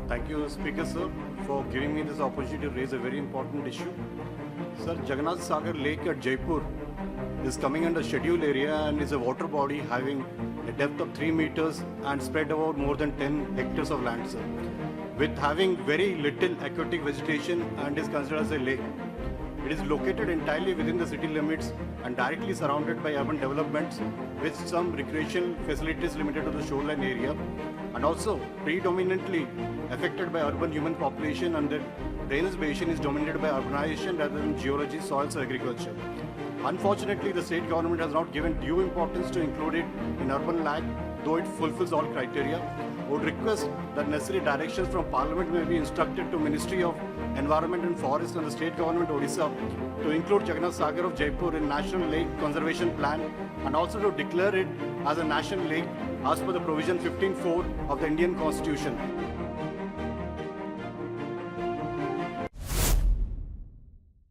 Thank you, Speaker Sir, for giving me this opportunity to raise a very important issue. Sir, Jagannath Sagar Lake at Jaipur is coming under scheduled area and is a water body having a depth of 3 meters and spread over more than 10 hectares of land, sir, with having very little aquatic vegetation and is considered as a lake. It is located entirely within the city limits and directly surrounded by urban developments with some recreational facilities limited to the shoreline area and also predominantly affected by urban human population, and the drainage basin is dominated by urbanization rather than geology, soils or agriculture. Unfortunately, the state government has not given due importance to include it in urban land, though it fulfills all criteria. I would request that necessary directions from Parliament may be instructed to Ministry of Environment and Forest and the State Government Odisha to include Jagannath Sagar of Jaipur in National Lake Conservation Plan and also to declare it as a national lake as per the provision 15.4 of the Indian Constitution.